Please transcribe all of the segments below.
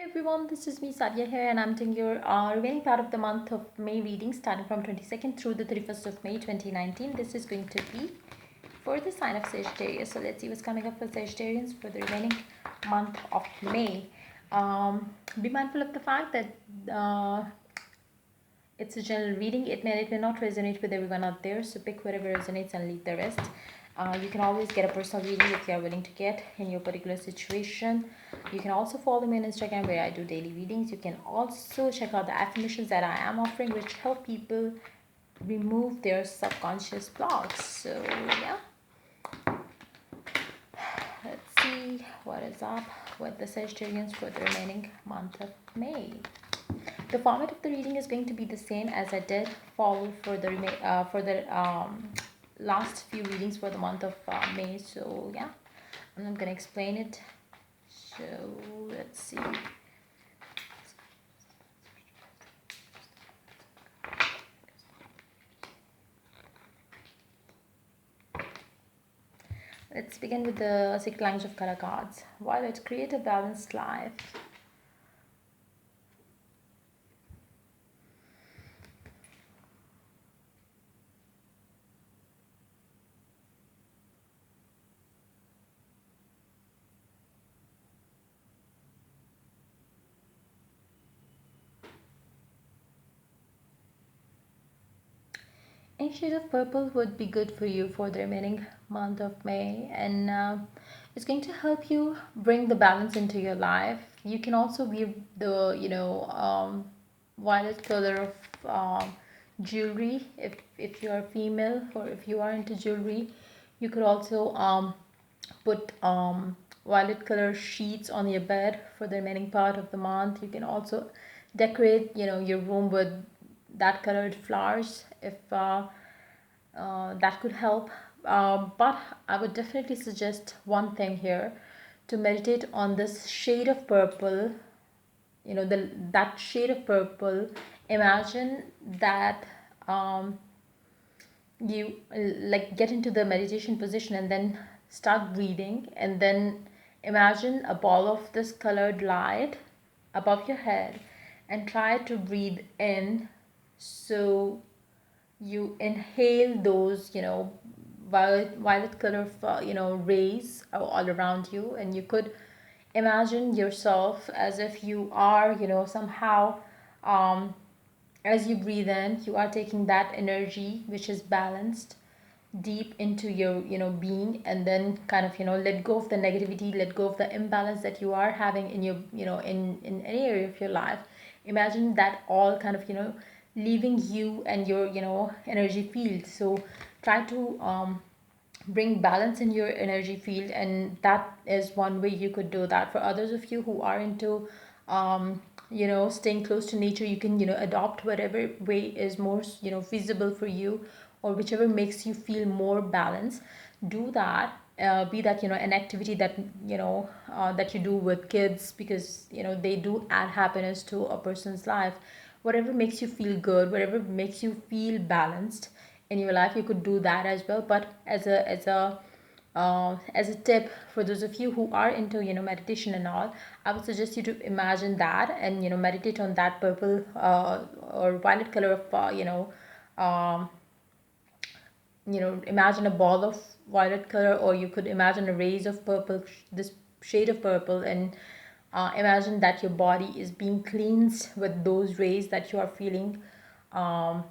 everyone, this is me Sadia here, and I'm doing your remaining part of the month of May reading starting from 22nd through the 31st of May 2019. This is going to be for the sign of Sagittarius. So let's see what's coming up for Sagittarians for the remaining month of May. Be mindful of the fact that it's a general reading. It may not resonate with everyone out there, so pick whatever resonates and leave the rest. You can always get a personal reading if you are willing to get in your particular situation. You can also follow me on Instagram where I do daily readings. You can also check out the affirmations that I am offering, which help people remove their subconscious blocks. So yeah, let's see what is up with the Sagittarians for the remaining month of May. The format of the reading is going to be the same as I did follow for the last few readings for the month of May. So yeah, I'm not gonna explain it. So let's see. Let's begin with the secret language of color cards. Violet, create a balanced life. Any shade of purple would be good for you for the remaining month of May, and it's going to help you bring the balance into your life. You can also wear the violet color of jewelry if you are female, or if you are into jewelry. You could also put violet color sheets on your bed for the remaining part of the month. You can also decorate your room with that colored flowers if that could help. But I would definitely suggest one thing here: to meditate on this shade of purple. That shade of purple. Imagine that you like get into the meditation position and then start breathing, and then imagine a ball of this colored light above your head, and try to breathe in. So you inhale those violet color of rays all around you, and you could imagine yourself as if you are somehow as you breathe in, you are taking that energy which is balanced deep into your being, and then kind of let go of the negativity, let go of the imbalance that you are having in your in any area of your life. Imagine that all kind of leaving you and your energy field. So try to bring balance in your energy field, and that is one way you could do that. For others of you who are into staying close to nature, you can adopt whatever way is more feasible for you, or whichever makes you feel more balanced. Do that. Be that an activity that that you do with kids, because they do add happiness to a person's life. Whatever makes you feel good, whatever makes you feel balanced in your life, you could do that as well. But as a tip for those of you who are into meditation and all, I would suggest you to imagine that, and meditate on that purple or violet color of um, imagine a ball of violet color, or you could imagine a rays of purple, this shade of purple, and imagine that your body is being cleansed with those rays that you are feeling. And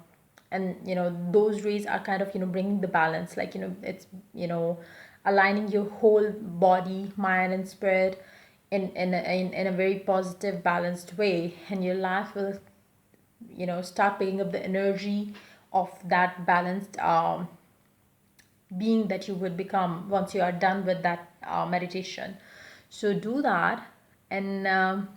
those rays are kind of bringing the balance, like it's aligning your whole body, mind and spirit in a very positive, balanced way, and your life will start picking up the energy of that balanced being that you would become once you are done with that meditation. So do that. And I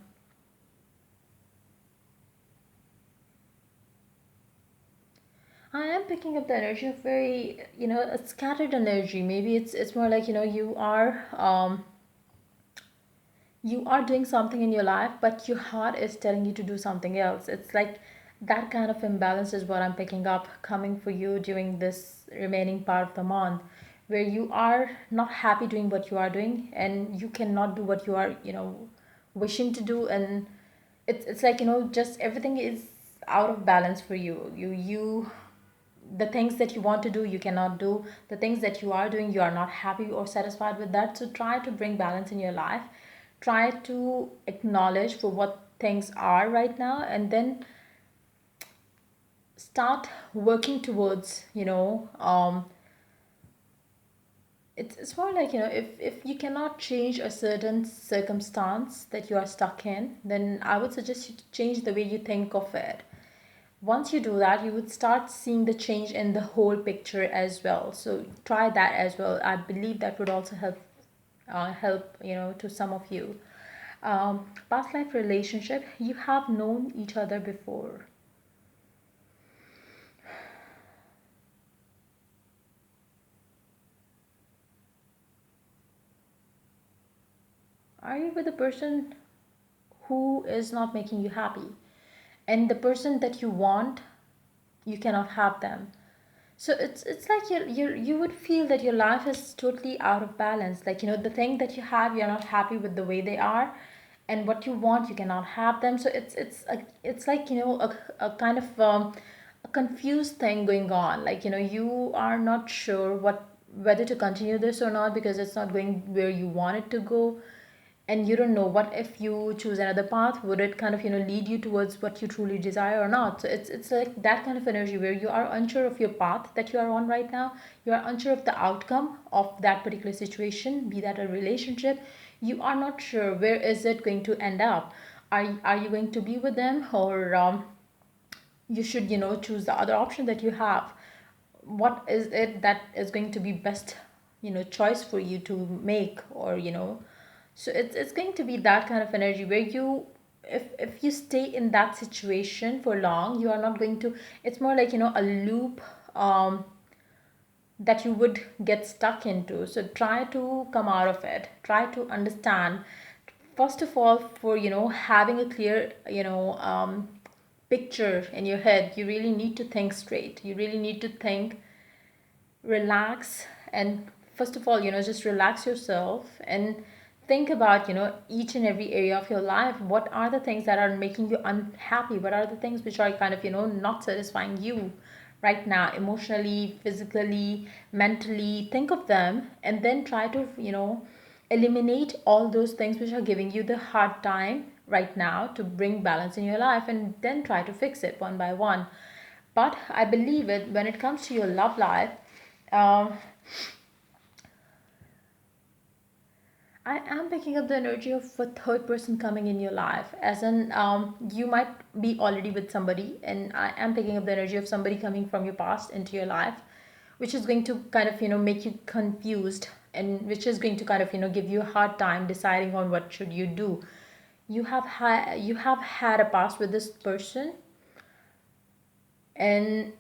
am picking up the energy of very a scattered energy. Maybe it's more like you are doing something in your life, but your heart is telling you to do something else. It's like that kind of imbalance is what I'm picking up coming for you during this remaining part of the month, where you are not happy doing what you are doing, and you cannot do what you are wishing to do, and it's like, just everything is out of balance for you. The things that you want to do, you cannot do. The things that you are doing, you are not happy or satisfied with that. So try to bring balance in your life. Try to acknowledge for what things are right now, and then start working towards, it's more like, if you cannot change a certain circumstance that you are stuck in, then I would suggest you to change the way you think of it. Once you do that, you would start seeing the change in the whole picture as well. So try that as well. I believe that would also help, to some of you. Past life relationship, you have known each other before. Are you with a person who is not making you happy? And the person that you want, you cannot have them. So it's like you would feel that your life is totally out of balance. Like, the thing that you have, you're not happy with the way they are, and what you want, you cannot have them. So it's like, a kind of a confused thing going on. Like, you are not sure whether to continue this or not, because it's not going where you want it to go. And you don't know, what if you choose another path, would it kind of, lead you towards what you truly desire or not. So it's like that kind of energy where you are unsure of your path that you are on right now. You are unsure of the outcome of that particular situation, be that a relationship. You are not sure where is it going to end up. Are you going to be with them, or you should, choose the other option that you have? What is it that is going to be best, choice for you to make, or, so it's going to be that kind of energy where you, if you stay in that situation for long, you are not going to, it's more like, a loop, that you would get stuck into. So try to come out of it. Try to understand, first of all, for, having a clear, picture in your head, you really need to think straight. You really need to think, relax, and first of all, just relax yourself and think about, each and every area of your life. What are the things that are making you unhappy? What are the things which are kind of, not satisfying you right now, emotionally, physically, mentally? Think of them, and then try to, eliminate all those things which are giving you the hard time right now, to bring balance in your life, and then try to fix it one by one. But I believe it, when it comes to your love life, um, I am picking up the energy of a third person coming in your life. As in, you might be already with somebody, and I am picking up the energy of somebody coming from your past into your life, which is going to kind of, make you confused, and which is going to kind of, give you a hard time deciding on what should you do. You have had a past with this person, and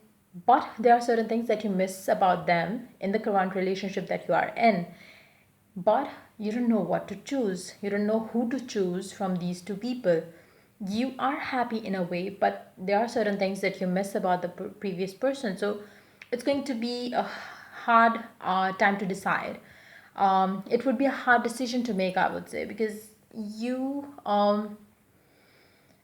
but there are certain things that you miss about them in the current relationship that you are in, but you don't know what to choose. You don't know who to choose from these two people. You are happy in a way, but there are certain things that you miss about the previous person. So it's going to be a hard time to decide. It would be a hard decision to make, I would say, because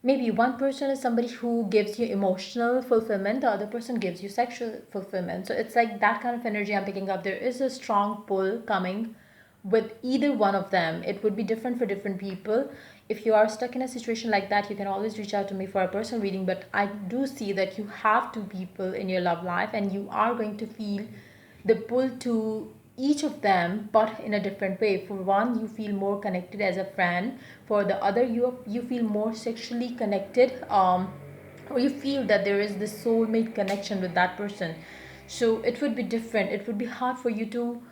maybe one person is somebody who gives you emotional fulfillment, the other person gives you sexual fulfillment. So it's like that kind of energy I'm picking up. There is a strong pull coming with either one of them. It would be different for different people. If you are stuck in a situation like that, you can always reach out to me for a personal reading. But I do see that you have two people in your love life, and you are going to feel the pull to each of them, but in a different way. For one, you feel more connected as a friend. For the other, you feel more sexually connected, or you feel that there is this soulmate connection with that person. So it would be different. It would be hard for you to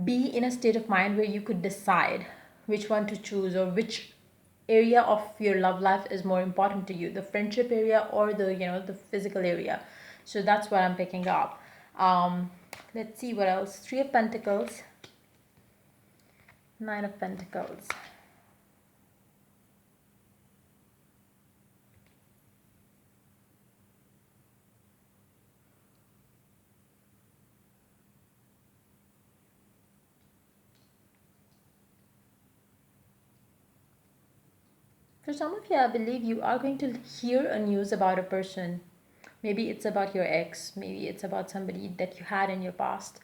be in a state of mind where you could decide which one to choose, or which area of your love life is more important to you, the friendship area or the physical area. So that's what I'm picking up. Let's see what else. Three of Pentacles, Nine of Pentacles. For some of you, I believe you are going to hear a news about a person. Maybe it's about your ex, maybe it's about somebody that you had in your past.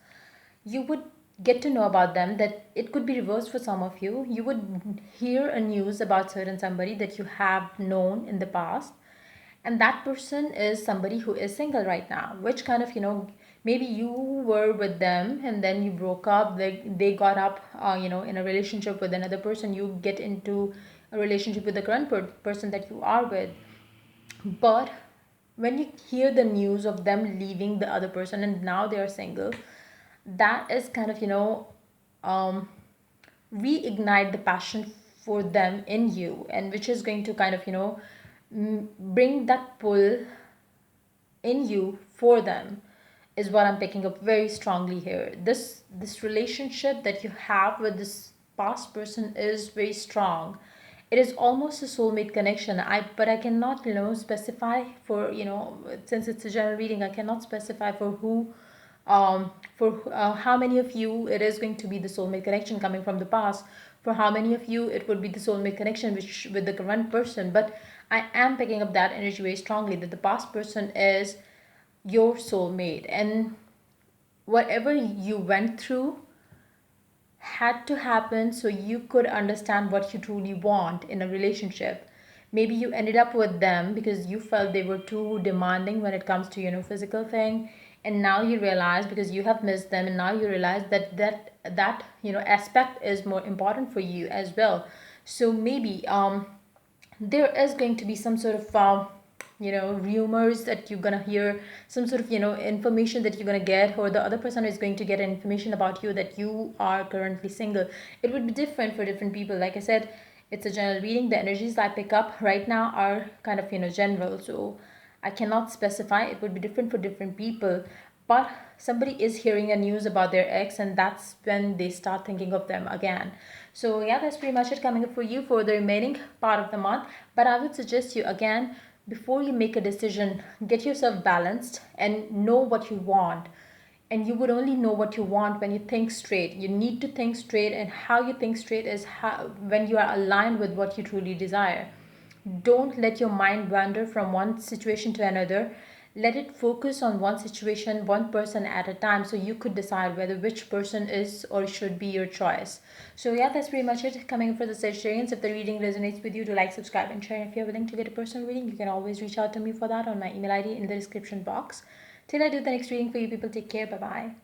You would get to know about them. That it could be reversed for some of you. You would hear a news about certain somebody that you have known in the past, and that person is somebody who is single right now, which kind of, maybe you were with them and then you broke up. They got up, in a relationship with another person. You get into a relationship with the current person that you are with. But when you hear the news of them leaving the other person and now they are single, that is kind of, um, reignite the passion for them in you, and which is going to kind of, bring that pull in you for them, is what I'm picking up very strongly here. This relationship that you have with this past person is very strong. It is almost a soulmate connection. I cannot, specify for, since it's a general reading, I cannot specify for who, for how many of you it is going to be the soulmate connection coming from the past. For how many of you it would be the soulmate connection which with the current person. But I am picking up that energy very strongly, that the past person is your soulmate, and whatever you went through had to happen so you could understand what you truly want in a relationship. Maybe you ended up with them because you felt they were too demanding when it comes to, physical thing, and now you realize, because you have missed them, and now you realize that aspect is more important for you as well. So maybe there is going to be some sort of rumors that you're gonna hear, some sort of information that you're gonna get, or the other person is going to get information about you that you are currently single. It would be different for different people. Like I said, it's a general reading. The energies I pick up right now are kind of general, so I cannot specify. It would be different for different people. But somebody is hearing a news about their ex, and that's when they start thinking of them again. So yeah, that's pretty much it coming up for you for the remaining part of the month. But I would suggest you again, before you make a decision, get yourself balanced and know what you want. And you would only know what you want when you think straight. You need to think straight, and how you think straight is how, when you are aligned with what you truly desire. Don't let your mind wander from one situation to another. Let it focus on one situation, one person at a time, so you could decide whether which person is or should be your choice. So yeah, that's pretty much it coming up for the Sagittarians. If the reading resonates with you, do like, subscribe, and share. If you're willing to get a personal reading, you can always reach out to me for that on my email ID in the description box. Till I do the next reading for you people, take care. Bye bye.